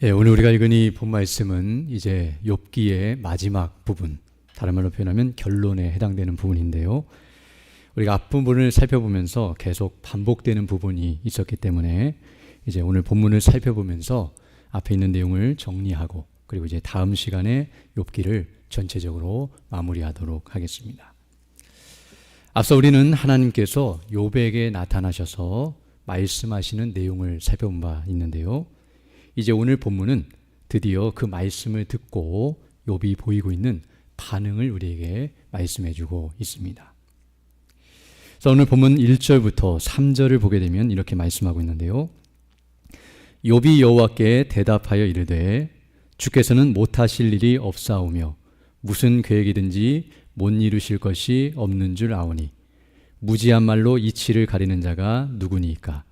오늘 우리가 읽은 이 본 말씀은 이제 욥기의 마지막 부분, 다른 말로 표현하면 결론에 해당되는 부분인데요. 우리가 앞부분을 살펴보면서 계속 반복되는 부분이 있었기 때문에 이제 오늘 본문을 살펴보면서 앞에 있는 내용을 정리하고 그리고 이제 다음 시간에 욥기를 전체적으로 마무리하도록 하겠습니다. 앞서 우리는 하나님께서 욥에게 나타나셔서 말씀하시는 내용을 살펴본 바 있는데요. 이제 오늘 본문은 드디어 그 말씀을 듣고 욥이 보이고 있는 반응을 우리에게 말씀해 주고 있습니다. 그래서 오늘 본문 1절부터 3절을 보게 되면 이렇게 말씀하고 있는데요. 욥이 여호와께 대답하여 이르되 주께서는 못하실 일이 없사오며 무슨 계획이든지 못 이루실 것이 없는 줄 아오니 무지한 말로 이치를 가리는 자가 누구니이까.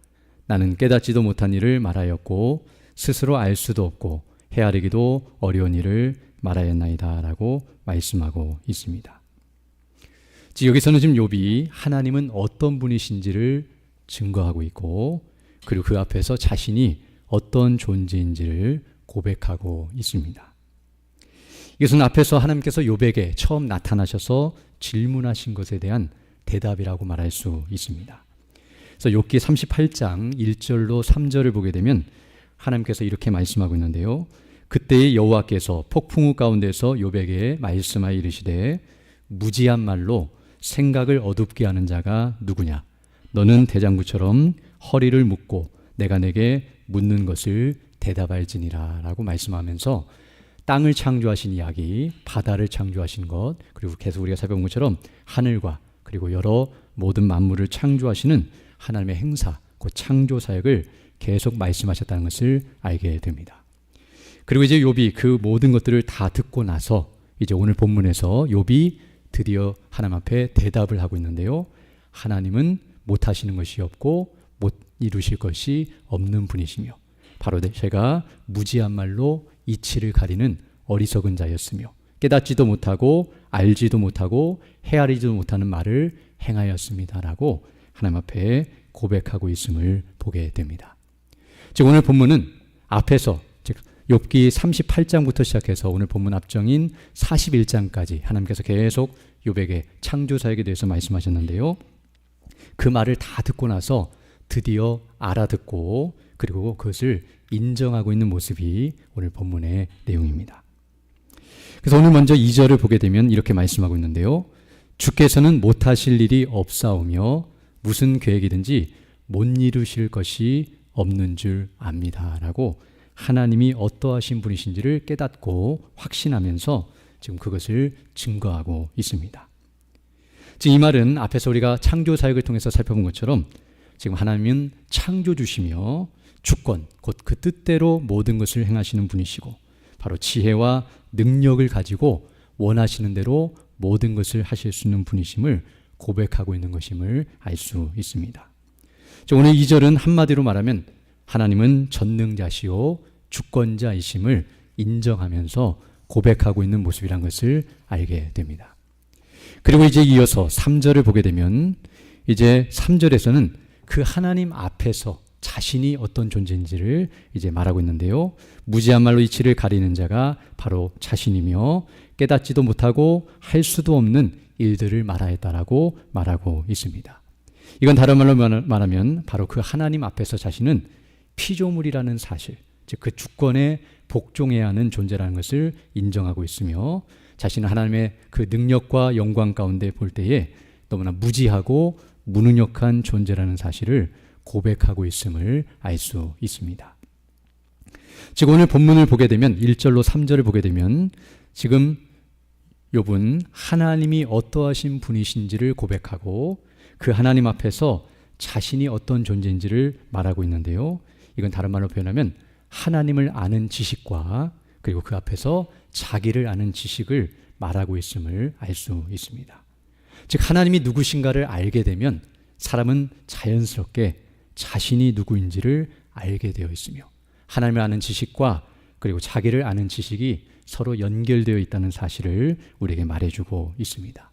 나는 깨닫지도 못한 일을 말하였고 스스로 알 수도 없고 헤아리기도 어려운 일을 말하였나이다 라고 말씀하고 있습니다. 여기서는 지금 욥이 하나님은 어떤 분이신지를 증거하고 있고 그리고 그 앞에서 자신이 어떤 존재인지를 고백하고 있습니다. 이것은 앞에서 하나님께서 욥에게 처음 나타나셔서 질문하신 것에 대한 대답이라고 말할 수 있습니다. 그래서 욥기 38장 1절로 3절을 보게 되면 하나님께서 이렇게 말씀하고 있는데요. 그때의 여호와께서 폭풍우 가운데서 욥에게 말씀하여 이르시되 무지한 말로 생각을 어둡게 하는 자가 누구냐. 너는 대장부처럼 허리를 묶고 내가 내게 묻는 것을 대답할지니라 라고 말씀하면서 땅을 창조하신 이야기, 바다를 창조하신 것, 그리고 계속 우리가 살펴본 것처럼 하늘과 그리고 여러 모든 만물을 창조하시는 하나님의 행사, 그 창조 사역을 계속 말씀하셨다는 것을 알게 됩니다. 그리고 이제 욥이 그 모든 것들을 다 듣고 나서 이제 오늘 본문에서 욥이 드디어 하나님 앞에 대답을 하고 있는데요. 하나님은 못하시는 것이 없고 못 이루실 것이 없는 분이시며 바로 제가 무지한 말로 이치를 가리는 어리석은 자였으며 깨닫지도 못하고 알지도 못하고 헤아리지도 못하는 말을 행하였습니다라고 하나님 앞에 고백하고 있음을 보게 됩니다. 즉 오늘 본문은 앞에서 즉 욥기 38장부터 시작해서 오늘 본문 앞정인 41장까지 하나님께서 계속 욥에게 창조 사역에 대해서 말씀하셨는데요. 그 말을 다 듣고 나서 드디어 알아듣고 그리고 그것을 인정하고 있는 모습이 오늘 본문의 내용입니다. 그래서 오늘 먼저 2절을 보게 되면 이렇게 말씀하고 있는데요. 주께서는 못하실 일이 없사오며 무슨 계획이든지 못 이루실 것이 없는 줄 압니다 라고 하나님이 어떠하신 분이신지를 깨닫고 확신하면서 지금 그것을 증거하고 있습니다. 지금 이 말은 앞에서 우리가 창조 사역을 통해서 살펴본 것처럼 지금 하나님은 창조주시며 주권, 곧 그 뜻대로 모든 것을 행하시는 분이시고 바로 지혜와 능력을 가지고 원하시는 대로 모든 것을 하실 수 있는 분이심을 고백하고 있는 것임을 알 수 있습니다. 오늘 2절은 한마디로 말하면 하나님은 전능자시오 주권자이심을 인정하면서 고백하고 있는 모습이란 것을 알게 됩니다. 그리고 이제 이어서 3절을 보게 되면 이제 3절에서는 그 하나님 앞에서 자신이 어떤 존재인지를 이제 말하고 있는데요. 무지한 말로 이치를 가리는 자가 바로 자신이며 깨닫지도 못하고 할 수도 없는 일들을 말하였다라고 말하고 있습니다. 이건 다른 말로 말하면 바로 그 하나님 앞에서 자신은 피조물이라는 사실, 즉 그 주권에 복종해야 하는 존재라는 것을 인정하고 있으며 자신은 하나님의 그 능력과 영광 가운데 볼 때에 너무나 무지하고 무능력한 존재라는 사실을 고백하고 있음을 알 수 있습니다. 즉 오늘 본문을 보게 되면 1절로 3절을 보게 되면 지금 욥은 하나님이 어떠하신 분이신지를 고백하고 그 하나님 앞에서 자신이 어떤 존재인지를 말하고 있는데요. 이건 다른 말로 표현하면 하나님을 아는 지식과 그리고 그 앞에서 자기를 아는 지식을 말하고 있음을 알 수 있습니다. 즉 하나님이 누구신가를 알게 되면 사람은 자연스럽게 자신이 누구인지를 알게 되어 있으며 하나님을 아는 지식과 그리고 자기를 아는 지식이 서로 연결되어 있다는 사실을 우리에게 말해주고 있습니다.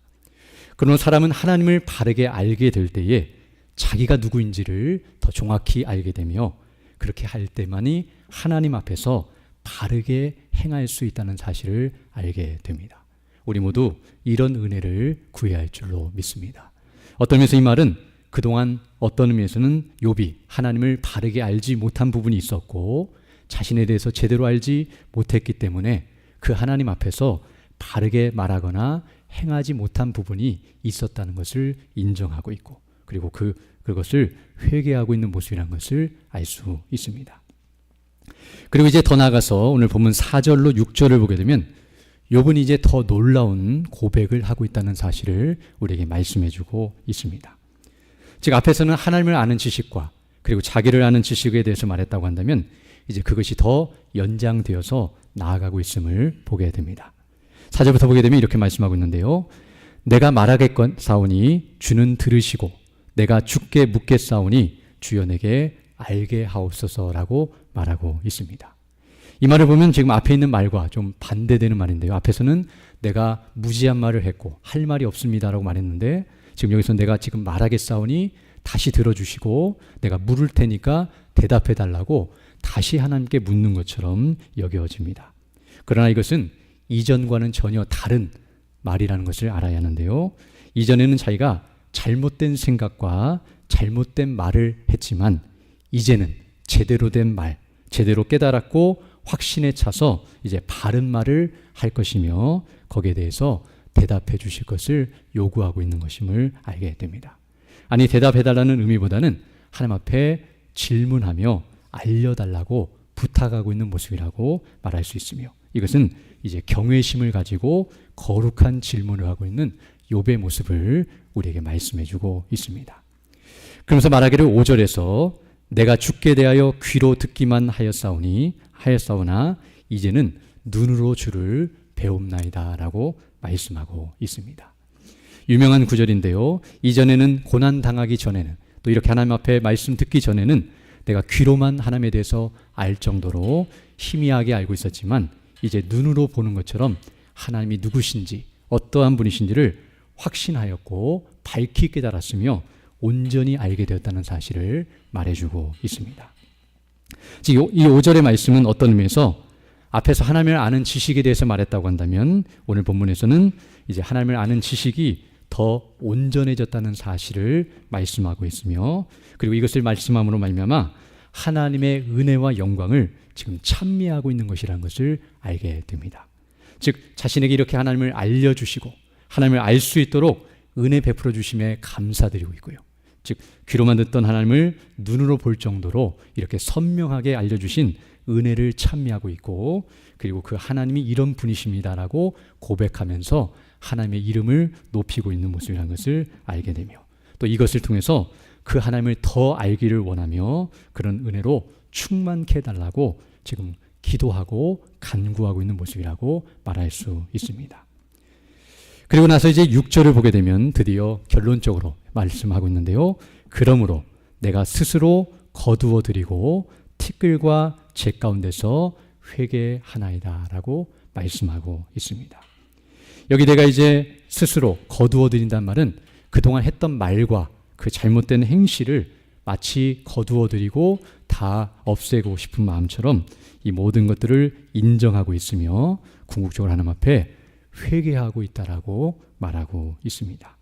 그러나 사람은 하나님을 바르게 알게 될 때에 자기가 누구인지를 더 정확히 알게 되며 그렇게 할 때만이 하나님 앞에서 바르게 행할 수 있다는 사실을 알게 됩니다. 우리 모두 이런 은혜를 구해야 할 줄로 믿습니다. 어떤 의미에서 이 말은 그동안 어떤 의미에서는 욥이 하나님을 바르게 알지 못한 부분이 있었고 자신에 대해서 제대로 알지 못했기 때문에 그 하나님 앞에서 바르게 말하거나 행하지 못한 부분이 있었다는 것을 인정하고 있고 그리고 그것을 회개하고 있는 모습이라는 것을 알 수 있습니다. 그리고 이제 더 나아가서 오늘 본문 4절로 6절을 보게 되면 욥은 이제 더 놀라운 고백을 하고 있다는 사실을 우리에게 말씀해 주고 있습니다. 즉 앞에서는 하나님을 아는 지식과 그리고 자기를 아는 지식에 대해서 말했다고 한다면 이제 그것이 더 연장되어서 나아가고 있음을 보게 됩니다. 4절부터 보게 되면 이렇게 말씀하고 있는데요. 내가 말하겠사오니 주는 들으시고 내가 주께 묻겠사오니 주여 내게 알게 하옵소서라고 말하고 있습니다. 이 말을 보면 지금 앞에 있는 말과 좀 반대되는 말인데요. 앞에서는 내가 무지한 말을 했고 할 말이 없습니다라고 말했는데 지금 여기서 내가 지금 말하겠사오니 다시 들어주시고 내가 물을 테니까 대답해 달라고 다시 하나님께 묻는 것처럼 여겨집니다. 그러나 이것은 이전과는 전혀 다른 말이라는 것을 알아야 하는데요. 이전에는 자기가 잘못된 생각과 잘못된 말을 했지만 이제는 제대로 된 말, 제대로 깨달았고 확신에 차서 이제 바른 말을 할 것이며 거기에 대해서 대답해 주실 것을 요구하고 있는 것임을 알게 됩니다. 아니 대답해달라는 의미보다는 하나님 앞에 질문하며 알려달라고 부탁하고 있는 모습이라고 말할 수 있으며 이것은 이제 경외심을 가지고 거룩한 질문을 하고 있는 욥의 모습을 우리에게 말씀해 주고 있습니다. 그러면서 말하기를 5절에서 내가 주께 대하여 귀로 듣기만 하였사오나 이제는 눈으로 주를 배움나이다 라고 말씀하고 있습니다. 유명한 구절인데요. 이전에는 고난 당하기 전에는 또 이렇게 하나님 앞에 말씀 듣기 전에는 내가 귀로만 하나님에 대해서 알 정도로 희미하게 알고 있었지만 이제 눈으로 보는 것처럼 하나님이 누구신지 어떠한 분이신지를 확신하였고 밝히 깨달았으며 온전히 알게 되었다는 사실을 말해주고 있습니다. 이 5절의 말씀은 어떤 의미에서 앞에서 하나님을 아는 지식에 대해서 말했다고 한다면 오늘 본문에서는 이제 하나님을 아는 지식이 더 온전해졌다는 사실을 말씀하고 있으며 그리고 이것을 말씀함으로 말미암아 하나님의 은혜와 영광을 지금 찬미하고 있는 것이라는 것을 알게 됩니다. 즉 자신에게 이렇게 하나님을 알려주시고 하나님을 알 수 있도록 은혜 베풀어 주심에 감사드리고 있고요. 즉 귀로만 듣던 하나님을 눈으로 볼 정도로 이렇게 선명하게 알려주신 은혜를 찬미하고 있고 그리고 그 하나님이 이런 분이십니다라고 고백하면서 하나님의 이름을 높이고 있는 모습이라는 것을 알게 되며 또 이것을 통해서 그 하나님을 더 알기를 원하며 그런 은혜로 충만케 해달라고 지금 기도하고 간구하고 있는 모습이라고 말할 수 있습니다. 그리고 나서 이제 6절을 보게 되면 드디어 결론적으로 말씀하고 있는데요. 그러므로 내가 스스로 거두어 드리고 티끌과 재 가운데서 회개하나이다 라고 말씀하고 있습니다. 여기 내가 이제 스스로 거두어 드린다는 말은 그동안 했던 말과 그 잘못된 행실을 마치 거두어 드리고 다 없애고 싶은 마음처럼 이 모든 것들을 인정하고 있으며 궁극적으로 하나님 앞에 회개하고 있다라고 말하고 있습니다.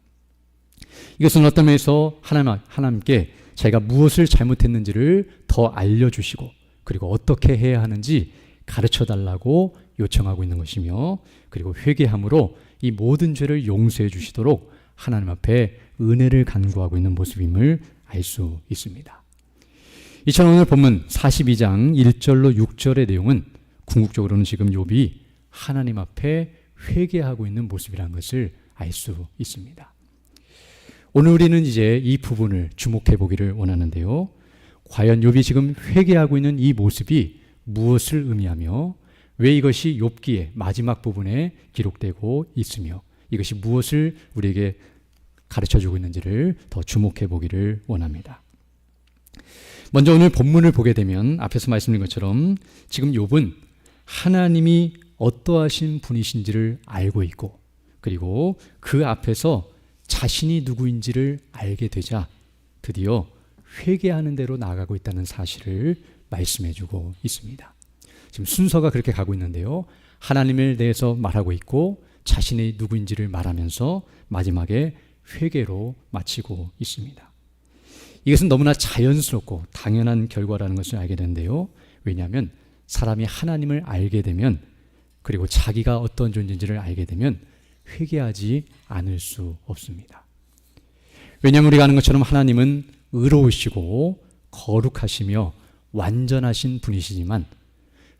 이것은 어떤 면에서 하나님께 자기가 무엇을 잘못했는지를 더 알려주시고 그리고 어떻게 해야 하는지 가르쳐달라고 요청하고 있는 것이며 그리고 회개함으로 이 모든 죄를 용서해 주시도록 하나님 앞에 은혜를 간구하고 있는 모습임을 알 수 있습니다. 이처럼 오늘 본문 42장 1절로 6절의 내용은 궁극적으로는 지금 욥이 하나님 앞에 회개하고 있는 모습이라는 것을 알 수 있습니다. 오늘 우리는 이제 이 부분을 주목해 보기를 원하는데요. 과연 욥이 지금 회개하고 있는 이 모습이 무엇을 의미하며 왜 이것이 욥기의 마지막 부분에 기록되고 있으며 이것이 무엇을 우리에게 가르쳐주고 있는지를 더 주목해 보기를 원합니다. 먼저 오늘 본문을 보게 되면 앞에서 말씀드린 것처럼 지금 욥은 하나님이 어떠하신 분이신지를 알고 있고 그리고 그 앞에서 자신이 누구인지를 알게 되자 드디어 회개하는 대로 나아가고 있다는 사실을 말씀해주고 있습니다. 지금 순서가 그렇게 가고 있는데요. 하나님에 대해서 말하고 있고 자신의 누구인지를 말하면서 마지막에 회개로 마치고 있습니다. 이것은 너무나 자연스럽고 당연한 결과라는 것을 알게 되는데요. 왜냐하면 사람이 하나님을 알게 되면 그리고 자기가 어떤 존재인지를 알게 되면 회개하지 않을 수 없습니다. 왜냐하면 우리가 아는 것처럼 하나님은 의로우시고 거룩하시며 완전하신 분이시지만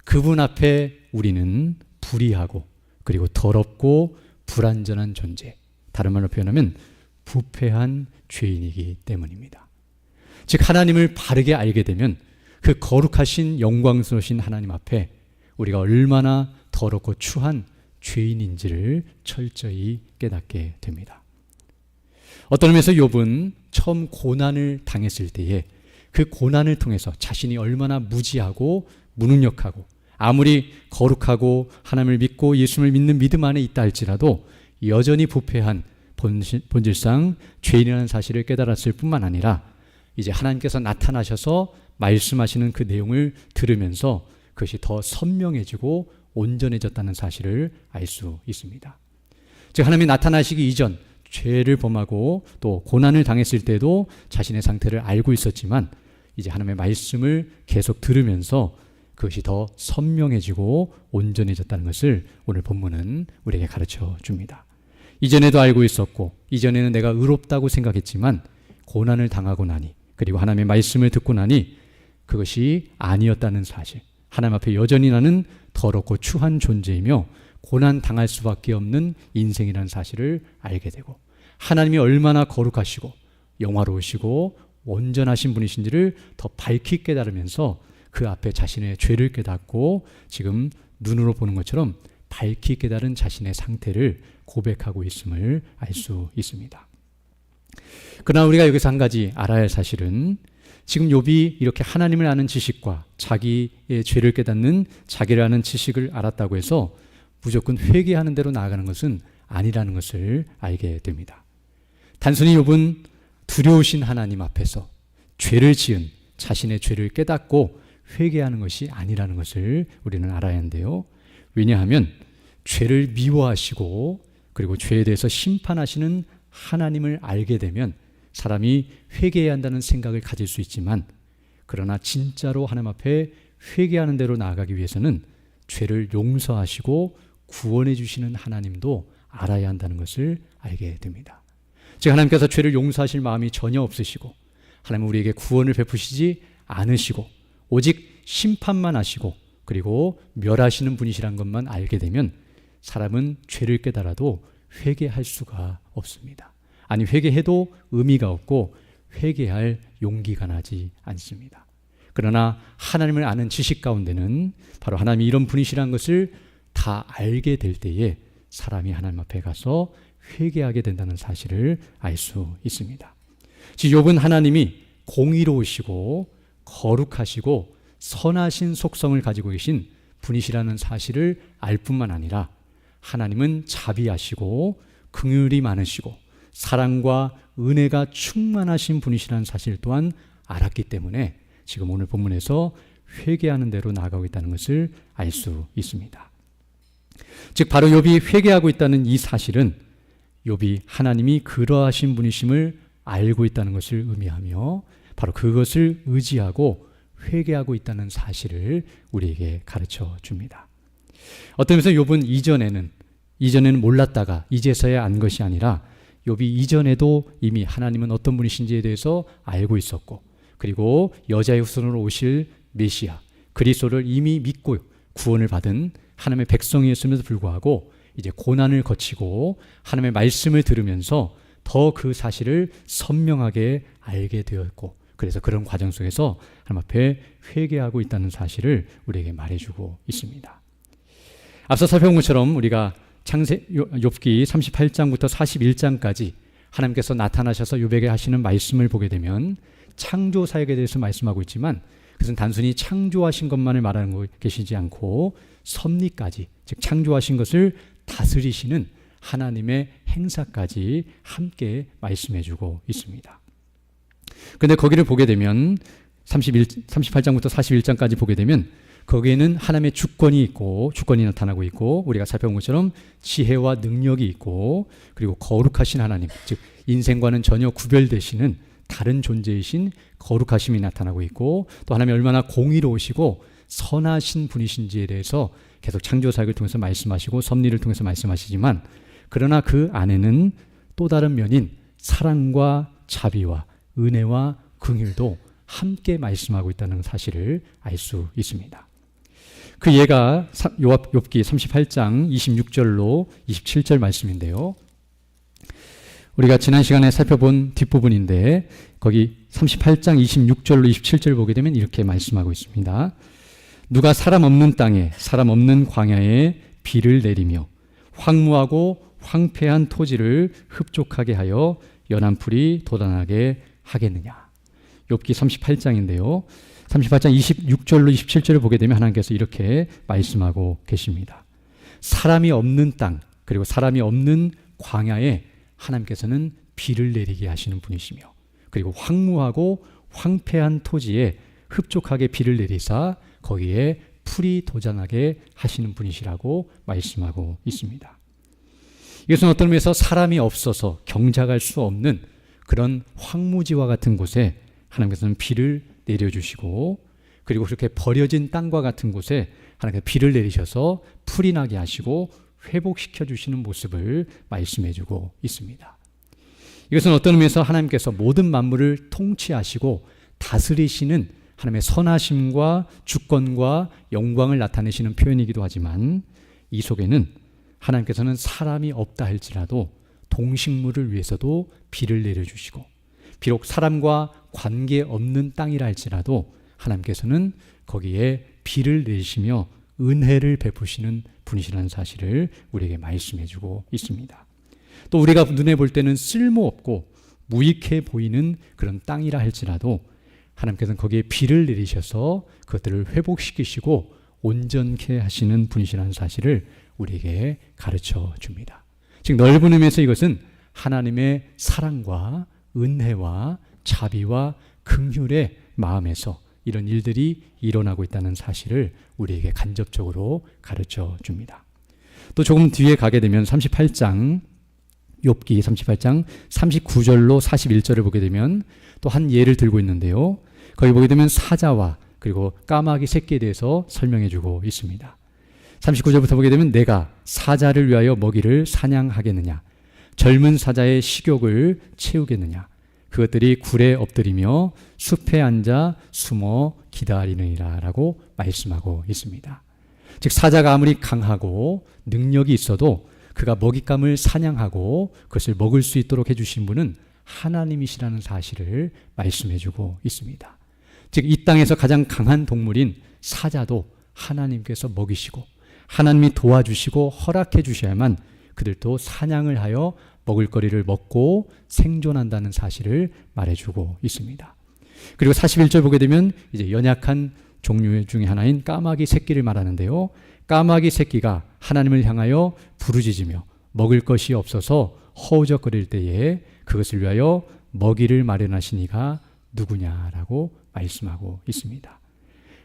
그분 앞에 우리는 불의하고 그리고 더럽고 불완전한 존재, 다른 말로 표현하면 부패한 죄인이기 때문입니다. 즉 하나님을 바르게 알게 되면 그 거룩하신 영광스러우신 하나님 앞에 우리가 얼마나 더럽고 추한 죄인인지를 철저히 깨닫게 됩니다. 어떤 의미에서 욥은 처음 고난을 당했을 때에 그 고난을 통해서 자신이 얼마나 무지하고 무능력하고 아무리 거룩하고 하나님을 믿고 예수님을 믿는 믿음 안에 있다 할지라도 여전히 부패한 본질상 죄인이라는 사실을 깨달았을 뿐만 아니라 이제 하나님께서 나타나셔서 말씀하시는 그 내용을 들으면서 그것이 더 선명해지고 온전해졌다는 사실을 알 수 있습니다. 즉 하나님이 나타나시기 이전 죄를 범하고 또 고난을 당했을 때도 자신의 상태를 알고 있었지만 이제 하나님의 말씀을 계속 들으면서 그것이 더 선명해지고 온전해졌다는 것을 오늘 본문은 우리에게 가르쳐 줍니다. 이전에도 알고 있었고 이전에는 내가 의롭다고 생각했지만 고난을 당하고 나니 그리고 하나님의 말씀을 듣고 나니 그것이 아니었다는 사실, 하나님 앞에 여전히 나는 더럽고 추한 존재이며 고난 당할 수밖에 없는 인생이라는 사실을 알게 되고 하나님이 얼마나 거룩하시고 영화로우시고 온전하신 분이신지를 더 밝히 깨달으면서 그 앞에 자신의 죄를 깨닫고 지금 눈으로 보는 것처럼 밝히 깨달은 자신의 상태를 고백하고 있음을 알 수 있습니다. 그러나 우리가 여기서 한 가지 알아야 할 사실은 지금 욥이 이렇게 하나님을 아는 지식과 자기의 죄를 깨닫는 자기를 아는 지식을 알았다고 해서 무조건 회개하는 대로 나아가는 것은 아니라는 것을 알게 됩니다. 단순히 욥은 두려우신 하나님 앞에서 죄를 지은 자신의 죄를 깨닫고 회개하는 것이 아니라는 것을 우리는 알아야 하는데요. 왜냐하면 죄를 미워하시고 그리고 죄에 대해서 심판하시는 하나님을 알게 되면 사람이 회개해야 한다는 생각을 가질 수 있지만 그러나 진짜로 하나님 앞에 회개하는 대로 나아가기 위해서는 죄를 용서하시고 구원해 주시는 하나님도 알아야 한다는 것을 알게 됩니다. 즉 하나님께서 죄를 용서하실 마음이 전혀 없으시고 하나님은 우리에게 구원을 베푸시지 않으시고 오직 심판만 하시고 그리고 멸하시는 분이시란 것만 알게 되면 사람은 죄를 깨달아도 회개할 수가 없습니다. 아니 회개해도 의미가 없고 회개할 용기가 나지 않습니다. 그러나 하나님을 아는 지식 가운데는 바로 하나님이 이런 분이시란 것을 다 알게 될 때에 사람이 하나님 앞에 가서 회개하게 된다는 사실을 알 수 있습니다. 즉 욥은 하나님이 공의로우시고 거룩하시고 선하신 속성을 가지고 계신 분이시라는 사실을 알 뿐만 아니라 하나님은 자비하시고 긍휼이 많으시고 사랑과 은혜가 충만하신 분이시라는 사실 또한 알았기 때문에 지금 오늘 본문에서 회개하는 대로 나아가고 있다는 것을 알 수 있습니다. 즉 바로 욥이 회개하고 있다는 이 사실은 욥이 하나님이 그러하신 분이심을 알고 있다는 것을 의미하며 바로 그것을 의지하고 회개하고 있다는 사실을 우리에게 가르쳐 줍니다. 어떤 면에서 욥은 이전에는 몰랐다가 이제서야 안 것이 아니라 욥이 이전에도 이미 하나님은 어떤 분이신지에 대해서 알고 있었고 그리고 여자의 후손으로 오실 메시아 그리스도를 이미 믿고 구원을 받은 하나님의 백성이었음에도 불구하고 이제 고난을 거치고 하나님의 말씀을 들으면서 더 그 사실을 선명하게 알게 되었고 그래서 그런 과정 속에서 하나님 앞에 회개하고 있다는 사실을 우리에게 말해주고 있습니다. 앞서 살펴본 것처럼 우리가 욥기 38장부터 41장까지 하나님께서 나타나셔서 욥에게 하시는 말씀을 보게 되면 창조 사역에 대해서 말씀하고 있지만 그것은 단순히 창조하신 것만을 말하는 것이지 않고 섭리까지 즉 창조하신 것을 다스리시는 하나님의 행사까지 함께 말씀해주고 있습니다. 그런데 거기를 보게 되면 38장부터 41장까지 보게 되면 거기에는 하나님의 주권이 나타나고 있고, 우리가 살펴본 것처럼 지혜와 능력이 있고, 그리고 거룩하신 하나님, 즉 인생과는 전혀 구별되시는 다른 존재이신 거룩하심이 나타나고 있고, 또 하나님이 얼마나 공의로우시고 선하신 분이신지에 대해서 계속 창조사역을 통해서 말씀하시고 섭리를 통해서 말씀하시지만, 그러나 그 안에는 또 다른 면인 사랑과 자비와 은혜와 긍휼도 함께 말씀하고 있다는 사실을 알 수 있습니다. 그 예가 욥기 38장 26절로 27절 말씀인데요. 우리가 지난 시간에 살펴본 뒷부분인데 거기 38장 26절로 27절 보게 되면 이렇게 말씀하고 있습니다. 누가 사람 없는 땅에 사람 없는 광야에 비를 내리며 황무하고 황폐한 토지를 흡족하게 하여 연한 풀이 돋아나게 하겠느냐. 욥기 38장인데요. 38장 26절로 27절을 보게 되면 하나님께서 이렇게 말씀하고 계십니다. 사람이 없는 땅, 그리고 사람이 없는 광야에 하나님께서는 비를 내리게 하시는 분이시며, 그리고 황무하고 황폐한 토지에 흡족하게 비를 내리사 거기에 풀이 돋아나게 하시는 분이시라고 말씀하고 있습니다. 이것은 어떤 의미에서 사람이 없어서 경작할 수 없는 그런 황무지와 같은 곳에 하나님께서는 비를 내려주시고, 그리고 그렇게 버려진 땅과 같은 곳에 하나님께서 비를 내리셔서 풀이 나게 하시고 회복시켜 주시는 모습을 말씀해주고 있습니다. 이것은 어떤 의미에서 하나님께서 모든 만물을 통치하시고 다스리시는 하나님의 선하심과 주권과 영광을 나타내시는 표현이기도 하지만, 이 속에는 하나님께서는 사람이 없다 할지라도 동식물을 위해서도 비를 내려주시고, 비록 사람과 관계없는 땅이라 할지라도 하나님께서는 거기에 비를 내리시며 은혜를 베푸시는 분이시라는 사실을 우리에게 말씀해주고 있습니다. 또 우리가 눈에 볼 때는 쓸모없고 무익해 보이는 그런 땅이라 할지라도 하나님께서는 거기에 비를 내리셔서 그것들을 회복시키시고 온전케 하시는 분이시라는 사실을 우리에게 가르쳐 줍니다. 즉 넓은 의미에서 이것은 하나님의 사랑과 은혜와 자비와 긍휼의 마음에서 이런 일들이 일어나고 있다는 사실을 우리에게 간접적으로 가르쳐 줍니다. 또 조금 뒤에 가게 되면 38장 욥기 38장 39절로 41절을 보게 되면 또 한 예를 들고 있는데요. 거기 보게 되면 사자와 그리고 까마귀 새끼에 대해서 설명해 주고 있습니다. 39절부터 보게 되면 내가 사자를 위하여 먹이를 사냥하겠느냐, 젊은 사자의 식욕을 채우겠느냐, 그것들이 굴에 엎드리며 숲에 앉아 숨어 기다리느니라 라고 말씀하고 있습니다. 즉 사자가 아무리 강하고 능력이 있어도 그가 먹잇감을 사냥하고 그것을 먹을 수 있도록 해주신 분은 하나님이시라는 사실을 말씀해주고 있습니다. 즉 이 땅에서 가장 강한 동물인 사자도 하나님께서 먹이시고 하나님이 도와주시고 허락해 주셔야만 그들도 사냥을 하여 먹을거리를 먹고 생존한다는 사실을 말해주고 있습니다. 그리고 41절 보게 되면 이제 연약한 종류 중에 하나인 까마귀 새끼를 말하는데요. 까마귀 새끼가 하나님을 향하여 부르짖으며 먹을 것이 없어서 허우적거릴 때에 그것을 위하여 먹이를 마련하신 이가 누구냐라고 말씀하고 있습니다.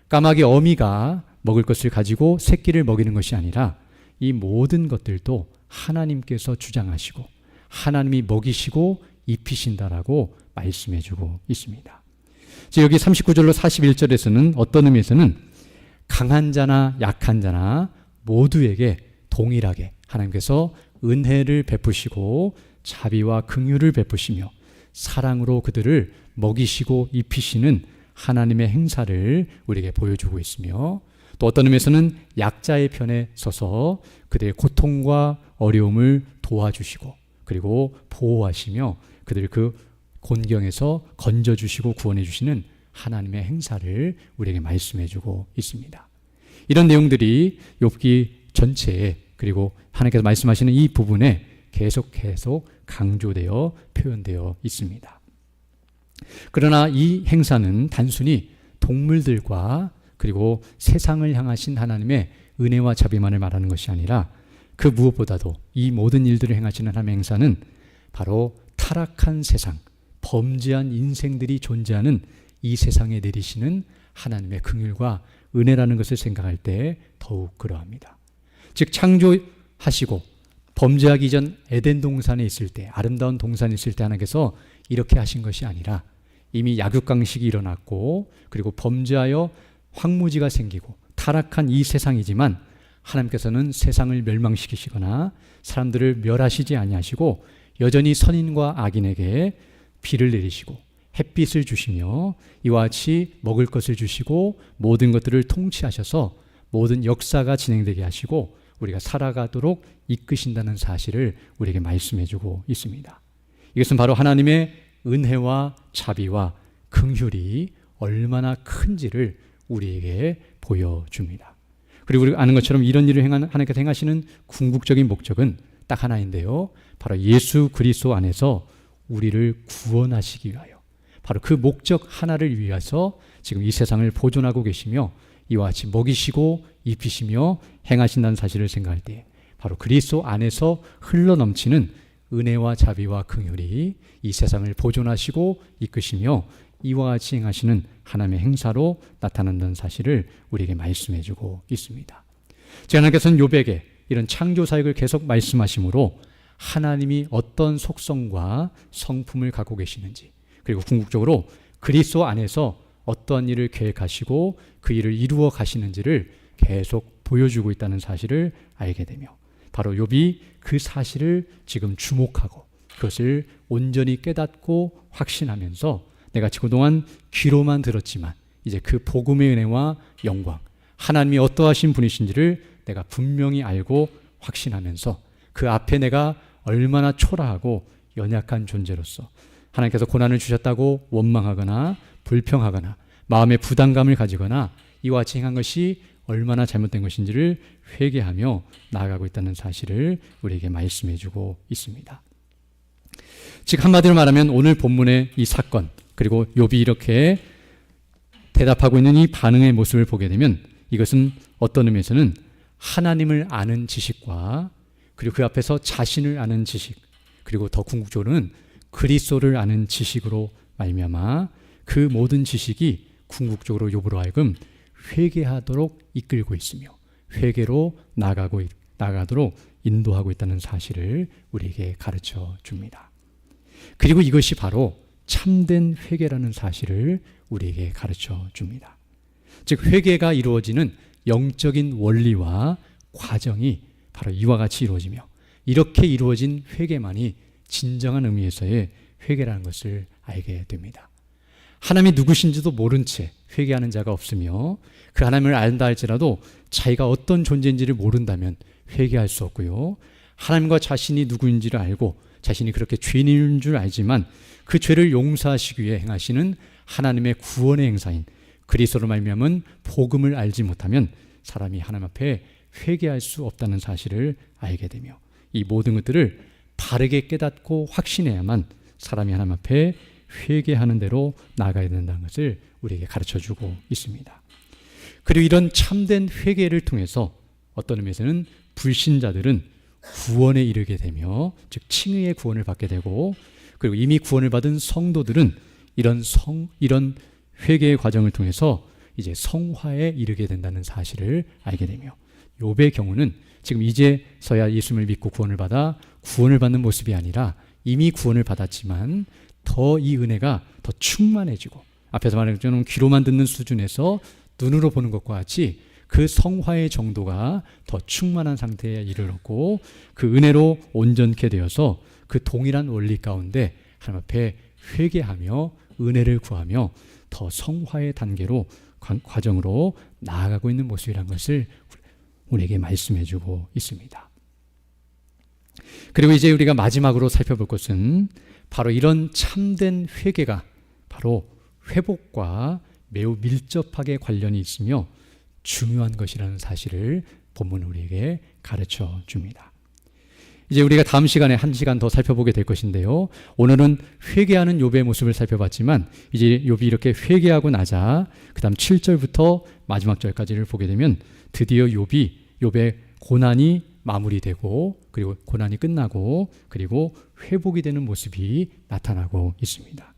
까마귀 어미가 먹을 것을 가지고 새끼를 먹이는 것이 아니라 이 모든 것들도 하나님께서 주장하시고 하나님이 먹이시고 입히신다라고 말씀해주고 있습니다. 즉 여기 39절로 41절에서는 어떤 의미에서는 강한 자나 약한 자나 모두에게 동일하게 하나님께서 은혜를 베푸시고 자비와 긍휼을 베푸시며 사랑으로 그들을 먹이시고 입히시는 하나님의 행사를 우리에게 보여주고 있으며, 또 어떤 의미에서는 약자의 편에 서서 그들의 고통과 어려움을 도와주시고 그리고 보호하시며 그들을 그 곤경에서 건져주시고 구원해주시는 하나님의 행사를 우리에게 말씀해주고 있습니다. 이런 내용들이 욥기 전체에 그리고 하나님께서 말씀하시는 이 부분에 계속 강조되어 표현되어 있습니다. 그러나 이 행사는 단순히 동물들과 그리고 세상을 향하신 하나님의 은혜와 자비만을 말하는 것이 아니라 그 무엇보다도 이 모든 일들을 행하시는 하나님의 행사는 바로 타락한 세상, 범죄한 인생들이 존재하는 이 세상에 내리시는 하나님의 긍휼과 은혜라는 것을 생각할 때 더욱 그러합니다. 즉 창조하시고 범죄하기 전 에덴 동산에 있을 때, 아름다운 동산에 있을 때 하나님께서 이렇게 하신 것이 아니라 이미 약육강식이 일어났고 그리고 범죄하여 황무지가 생기고 타락한 이 세상이지만 하나님께서는 세상을 멸망시키시거나 사람들을 멸하시지 아니하시고 여전히 선인과 악인에게 비를 내리시고 햇빛을 주시며 이와 같이 먹을 것을 주시고 모든 것들을 통치하셔서 모든 역사가 진행되게 하시고 우리가 살아가도록 이끄신다는 사실을 우리에게 말씀해주고 있습니다. 이것은 바로 하나님의 은혜와 자비와 긍휼이 얼마나 큰지를 우리에게 보여줍니다. 그리고 우리가 아는 것처럼 이런 일을 하나님께서 행하시는 궁극적인 목적은 딱 하나인데요. 바로 예수 그리스도 안에서 우리를 구원하시기 위하여, 바로 그 목적 하나를 위해서 지금 이 세상을 보존하고 계시며 이와 같이 먹이시고 입히시며 행하신다는 사실을 생각할 때 바로 그리스도 안에서 흘러넘치는 은혜와 자비와 긍휼이 이 세상을 보존하시고 이끄시며 이와 같이 행하시는 하나님의 행사로 나타난다는 사실을 우리에게 말씀해주고 있습니다. 하나님께서는 욥에게 이런 창조 사역을 계속 말씀하시므로 하나님이 어떤 속성과 성품을 갖고 계시는지, 그리고 궁극적으로 그리스도 안에서 어떠한 일을 계획하시고 그 일을 이루어 가시는지를 계속 보여주고 있다는 사실을 알게 되며 바로 욥이 그 사실을 지금 주목하고 그것을 온전히 깨닫고 확신하면서 내가 그동안 귀로만 들었지만 이제 그 복음의 은혜와 영광, 하나님이 어떠하신 분이신지를 내가 분명히 알고 확신하면서 그 앞에 내가 얼마나 초라하고 연약한 존재로서 하나님께서 고난을 주셨다고 원망하거나 불평하거나 마음의 부담감을 가지거나 이와 같이 행한 것이 얼마나 잘못된 것인지를 회개하며 나아가고 있다는 사실을 우리에게 말씀해주고 있습니다. 즉 한마디로 말하면 오늘 본문의 이 사건, 그리고 욥이 이렇게 대답하고 있는 이 반응의 모습을 보게 되면 이것은 어떤 의미에서는 하나님을 아는 지식과 그리고 그 앞에서 자신을 아는 지식, 그리고 더 궁극적으로는 그리스도를 아는 지식으로 말미암아 그 모든 지식이 궁극적으로 욥으로 하여금 회개하도록 이끌고 있으며 회개로 나가도록 인도하고 있다는 사실을 우리에게 가르쳐 줍니다. 그리고 이것이 바로 참된 회개라는 사실을 우리에게 가르쳐 줍니다. 즉 회개가 이루어지는 영적인 원리와 과정이 바로 이와 같이 이루어지며 이렇게 이루어진 회개만이 진정한 의미에서의 회개라는 것을 알게 됩니다. 하나님이 누구신지도 모른 채 회개하는 자가 없으며 그 하나님을 안다 할지라도 자기가 어떤 존재인지를 모른다면 회개할 수 없고요. 하나님과 자신이 누구인지를 알고 자신이 그렇게 죄인인 줄 알지만 그 죄를 용서하시기 위해 행하시는 하나님의 구원의 행사인 그리스도로 말미암은 복음을 알지 못하면 사람이 하나님 앞에 회개할 수 없다는 사실을 알게 되며 이 모든 것들을 바르게 깨닫고 확신해야만 사람이 하나님 앞에 회개하는 대로 나아가야 된다는 것을 우리에게 가르쳐주고 있습니다. 그리고 이런 참된 회개를 통해서 어떤 의미에서는 불신자들은 구원에 이르게 되며 즉 칭의의 구원을 받게 되고 그리고 이미 구원을 받은 성도들은 이런 회개의 과정을 통해서 이제 성화에 이르게 된다는 사실을 알게 되며 욥의 경우는 지금 이제서야 예수님을 믿고 구원을 받아 구원을 받는 모습이 아니라 이미 구원을 받았지만 더 이 은혜가 더 충만해지고 앞에서 말한 것처럼 귀로만 듣는 수준에서 눈으로 보는 것과 같이 그 성화의 정도가 더 충만한 상태에 이르렀고 그 은혜로 온전케 되어서 그 동일한 원리 가운데 하나님 앞에 회개하며 은혜를 구하며 더 성화의 단계로 과정으로 나아가고 있는 모습이라는 것을 우리에게 말씀해주고 있습니다. 그리고 이제 우리가 마지막으로 살펴볼 것은 바로 이런 참된 회개가 바로 회복과 매우 밀접하게 관련이 있으며 중요한 것이라는 사실을 본문은 우리에게 가르쳐 줍니다. 이제 우리가 다음 시간에 한 시간 더 살펴보게 될 것인데요. 오늘은 회개하는 욥의 모습을 살펴봤지만 이제 욥이 이렇게 회개하고 나자 그 다음 7절부터 마지막 절까지를 보게 되면 드디어 욥의 고난이 마무리되고 그리고 고난이 끝나고 그리고 회복이 되는 모습이 나타나고 있습니다.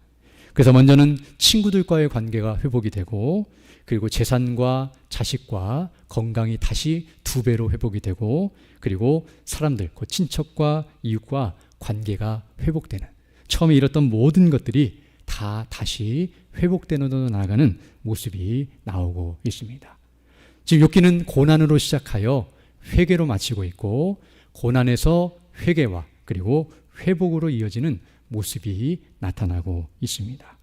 그래서 먼저는 친구들과의 관계가 회복이 되고, 그리고 재산과 자식과 건강이 다시 2배로 회복이 되고, 그리고 사람들, 그 친척과 이웃과 관계가 회복되는, 처음에 잃었던 모든 것들이 다 다시 회복되는 나아가는 모습이 나오고 있습니다. 지금 욥기는 고난으로 시작하여 회개로 마치고 있고, 고난에서 회개와 그리고 회복으로 이어지는 모습이 나타나고 있습니다.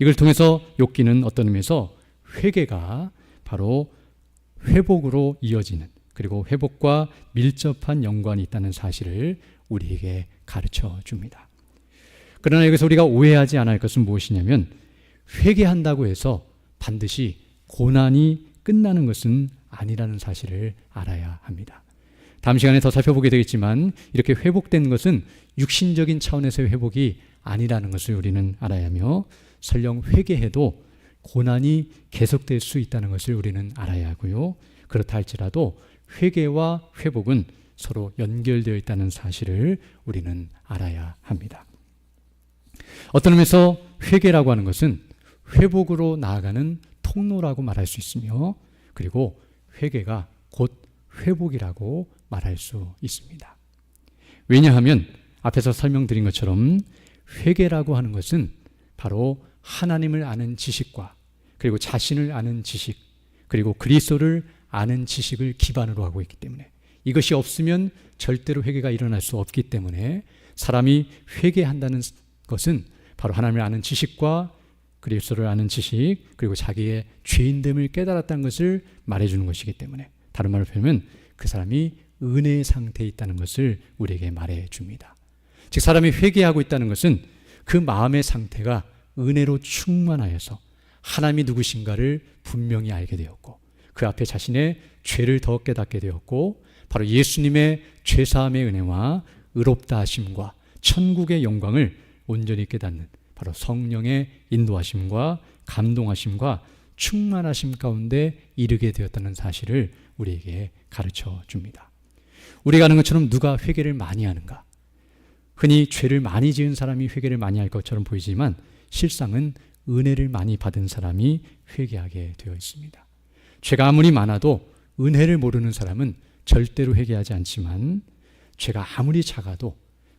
이걸 통해서 욥기는 어떤 의미에서 회개가 바로 회복으로 이어지는, 그리고 회복과 밀접한 연관이 있다는 사실을 우리에게 가르쳐 줍니다. 그러나 여기서 우리가 오해하지 않아야 할 것은 무엇이냐면, 회개한다고 해서 반드시 고난이 끝나는 것은 아니라는 사실을 알아야 합니다. 다음 시간에 더 살펴보게 되겠지만, 이렇게 회복된 것은 육신적인 차원에서의 회복이 아니라는 것을 우리는 알아야 하며, 설령 회개해도 고난이 계속될 수 있다는 것을 우리는 알아야 하고요. 그렇다 할지라도 회개와 회복은 서로 연결되어 있다는 사실을 우리는 알아야 합니다. 어떤 의미에서 회개라고 하는 것은 회복으로 나아가는 통로라고 말할 수 있으며, 그리고 회개가 곧 회복이라고 말할 수 있습니다. 왜냐하면 앞에서 설명드린 것처럼 회개라고 하는 것은 바로 하나님을 아는 지식과, 그리고 자신을 아는 지식, 그리고 그리스도를 아는 지식을 기반으로 하고 있기 때문에, 이것이 없으면 절대로 회개가 일어날 수 없기 때문에, 사람이 회개한다는 것은 바로 하나님을 아는 지식과 그리스도를 아는 지식, 그리고 자기의 죄인됨을 깨달았다는 것을 말해주는 것이기 때문에, 다른 말로 표현하면 그 사람이 은혜의 상태에 있다는 것을 우리에게 말해줍니다. 즉, 사람이 회개하고 있다는 것은 그 마음의 상태가 은혜로 충만하여서 하나님이 누구신가를 분명히 알게 되었고, 그 앞에 자신의 죄를 더 깨닫게 되었고, 바로 예수님의 죄사함의 은혜와 의롭다 하심과 천국의 영광을 온전히 깨닫는, 바로 성령의 인도하심과 감동하심과 충만하심 가운데 이르게 되었다는 사실을 우리에게 가르쳐 줍니다. 우리가 아는 것처럼 누가 회개를 많이 하는가? 흔히 죄를 많이 지은 사람이 회개를 많이 할 것처럼 보이지만, 실상은 은혜를 많이 받은 사람이 회개하게 되어 있습니다. 죄가 아무리 많아도 은혜를 모르는 사람은 절대로 회개하지 않지만, 죄가 아무리 작아도,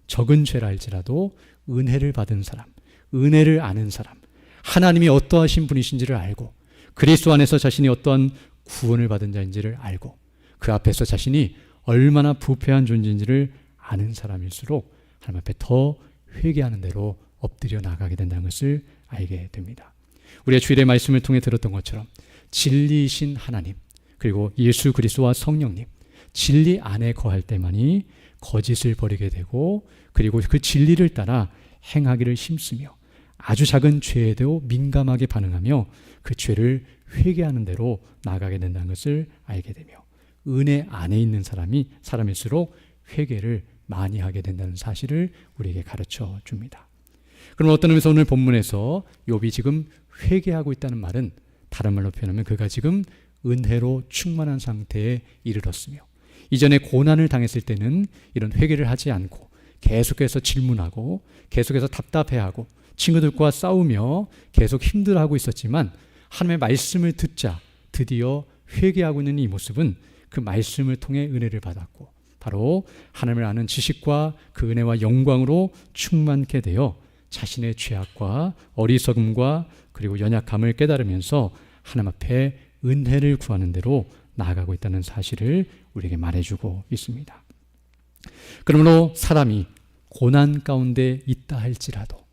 적은 죄라 할지라도 은혜를 받은 사람, 은혜를 아는 사람, 하나님이 어떠하신 분이신지를 알고, 그리스도 안에서 자신이 어떠한 구원을 받은 자인지를 알고, 그 앞에서 자신이 얼마나 부패한 존재인지를 아는 사람일수록 하나님 앞에 더 회개하는 대로 엎드려 나가게 된다는 것을 알게 됩니다. 우리가 주일의 말씀을 통해 들었던 것처럼 진리이신 하나님, 그리고 예수 그리스도와 성령님, 진리 안에 거할 때만이 거짓을 버리게 되고, 그리고 그 진리를 따라 행하기를 힘쓰며, 아주 작은 죄에도 민감하게 반응하며 그 죄를 회개하는 대로 나아가게 된다는 것을 알게 되며, 은혜 안에 있는 사람일수록 회개를 많이 하게 된다는 사실을 우리에게 가르쳐 줍니다. 그럼 어떤 의미에서 오늘 본문에서 욥이 지금 회개하고 있다는 말은, 다른 말로 표현하면 그가 지금 은혜로 충만한 상태에 이르렀으며, 이전에 고난을 당했을 때는 이런 회개를 하지 않고 계속해서 질문하고 계속해서 답답해하고 친구들과 싸우며 계속 힘들어하고 있었지만, 하나님의 말씀을 듣자 드디어 회개하고 있는 이 모습은 그 말씀을 통해 은혜를 받았고, 바로 하나님을 아는 지식과 그 은혜와 영광으로 충만케 되어 자신의 죄악과 어리석음과 그리고 연약함을 깨달으면서 하나님 앞에 은혜를 구하는 대로 나아가고 있다는 사실을 우리에게 말해주고 있습니다. 그러므로 사람이 고난 가운데 있다 할지라도,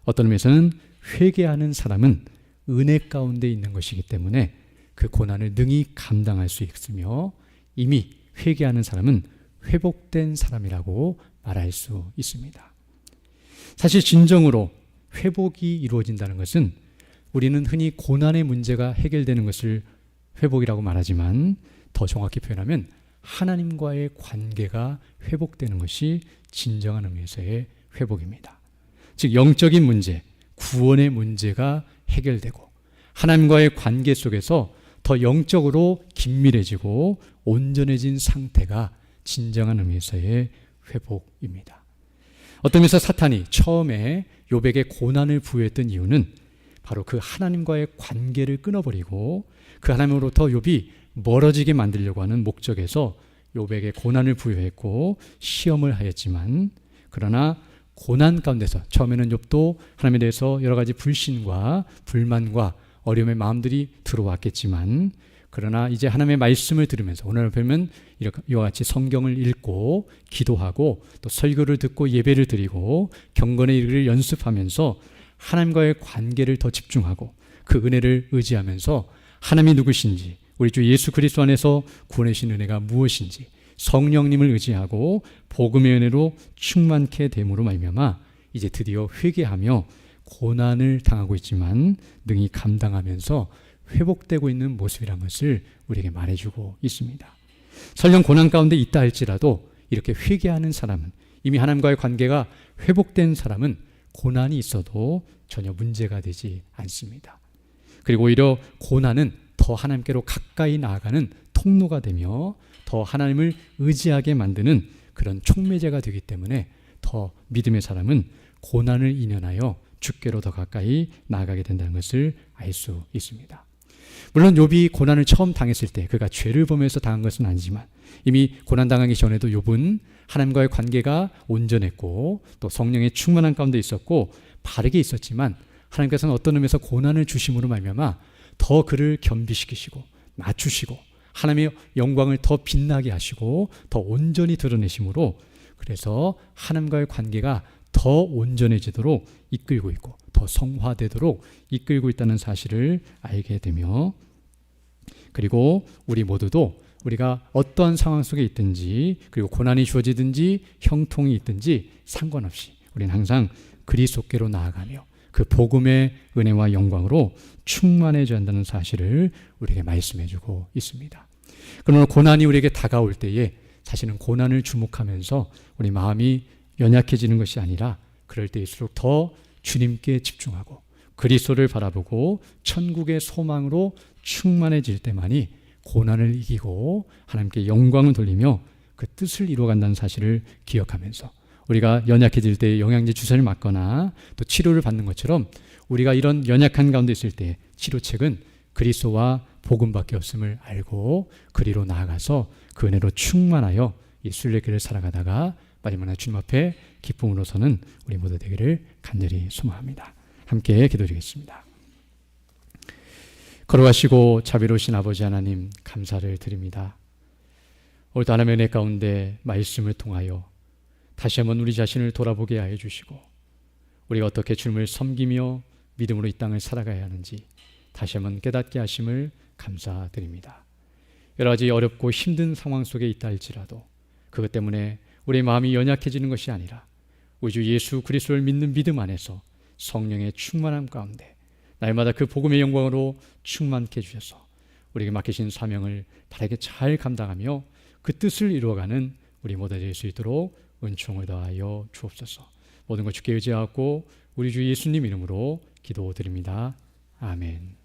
어떤 의미에서는 회개하는 사람은 은혜 가운데 있는 것이기 때문에 그 고난을 능히 감당할 수 있으며, 이미 회개하는 사람은 회복된 사람이라고 말할 수 있습니다. 사실 진정으로 회복이 이루어진다는 것은, 우리는 흔히 고난의 문제가 해결되는 것을 회복이라고 말하지만, 더 정확히 표현하면 하나님과의 관계가 회복되는 것이 진정한 의미에서의 회복입니다. 즉, 영적인 문제, 구원의 문제가 해결되고 하나님과의 관계 속에서 더 영적으로 긴밀해지고 온전해진 상태가 진정한 의미에서의 회복입니다. 어떤 면에서 사탄이 처음에 욥에게 고난을 부여했던 이유는 바로 그 하나님과의 관계를 끊어버리고 그 하나님으로부터 욥이 멀어지게 만들려고 하는 목적에서 욥에게 고난을 부여했고 시험을 하였지만, 그러나 고난 가운데서 처음에는 욥도 하나님에 대해서 여러 가지 불신과 불만과 어려움의 마음들이 들어왔겠지만, 그러나 이제 하나님의 말씀을 들으면서 오늘 보면 이와 같이 성경을 읽고 기도하고 또 설교를 듣고 예배를 드리고 경건의 일을 연습하면서 하나님과의 관계를 더 집중하고 그 은혜를 의지하면서 하나님이 누구신지, 우리 주 예수 그리스도 안에서 구원의 신 은혜가 무엇인지 성령님을 의지하고 복음의 은혜로 충만케 됨으로 말미암아 이제 드디어 회개하며 고난을 당하고 있지만 능히 감당하면서 회복되고 있는 모습이란 것을 우리에게 말해주고 있습니다. 설령 고난 가운데 있다 할지라도 이렇게 회개하는 사람은, 이미 하나님과의 관계가 회복된 사람은 고난이 있어도 전혀 문제가 되지 않습니다. 그리고 오히려 고난은 더 하나님께로 가까이 나아가는 통로가 되며 더 하나님을 의지하게 만드는 그런 촉매제가 되기 때문에 더 믿음의 사람은 고난을 인연하여 주께로 더 가까이 나아가게 된다는 것을 알 수 있습니다. 물론 욥이 고난을 처음 당했을 때 그가 죄를 범해서 당한 것은 아니지만 이미 고난당하기 전에도 욥은 하나님과의 관계가 온전했고 또 성령의 충만한 가운데 있었고 바르게 있었지만, 하나님께서는 어떤 의미에서 고난을 주심으로 말미암아 더 그를 겸비시키시고 낮추시고 하나님의 영광을 더 빛나게 하시고 더 온전히 드러내심으로, 그래서 하나님과의 관계가 더 온전해지도록 이끌고 있고 더 성화되도록 이끌고 있다는 사실을 알게 되며, 그리고 우리 모두도 우리가 어떠한 상황 속에 있든지 그리고 고난이 주어지든지 형통이 있든지 상관없이 우리는 항상 그리스도께로 나아가며 그 복음의 은혜와 영광으로 충만해져야 한다는 사실을 우리에게 말씀해 주고 있습니다. 그러나 고난이 우리에게 다가올 때에 사실은 고난을 주목하면서 우리 마음이 연약해지는 것이 아니라 그럴 때일수록 더 주님께 집중하고 그리스도를 바라보고 천국의 소망으로 충만해질 때만이 고난을 이기고 하나님께 영광을 돌리며 그 뜻을 이루어간다는 사실을 기억하면서 우리가 연약해질 때 영양제 주사를 맞거나 또 치료를 받는 것처럼 우리가 이런 연약한 가운데 있을 때 치료책은 그리스도와 복음밖에 없음을 알고 그리로 나아가서 그 은혜로 충만하여 이 순례길을 살아가다가 마지막에 주님 앞에 기쁨으로 서는 우리 모두 되기를 간절히 소망합니다. 함께 기도드리겠습니다. 걸어가시고 자비로우신 아버지 하나님, 감사를 드립니다. 오늘도 하나님의 은혜 가운데 말씀을 통하여 다시 한번 우리 자신을 돌아보게 하여 주시고 우리가 어떻게 주님을 섬기며 믿음으로 이 땅을 살아가야 하는지 다시 한번 깨닫게 하심을 감사드립니다. 여러 가지 어렵고 힘든 상황 속에 있다 할지라도 그것 때문에 우리의 마음이 연약해지는 것이 아니라 우리 주 예수 그리스도를 믿는 믿음 안에서 성령의 충만함 가운데 날마다 그 복음의 영광으로 충만케 해주셔서 우리에게 맡기신 사명을 바르게 잘 감당하며 그 뜻을 이루어가는 우리 모두 될 수 있도록 은총을 더하여 주옵소서. 모든 것 주께 의지하고 우리 주 예수님 이름으로 기도드립니다. 아멘.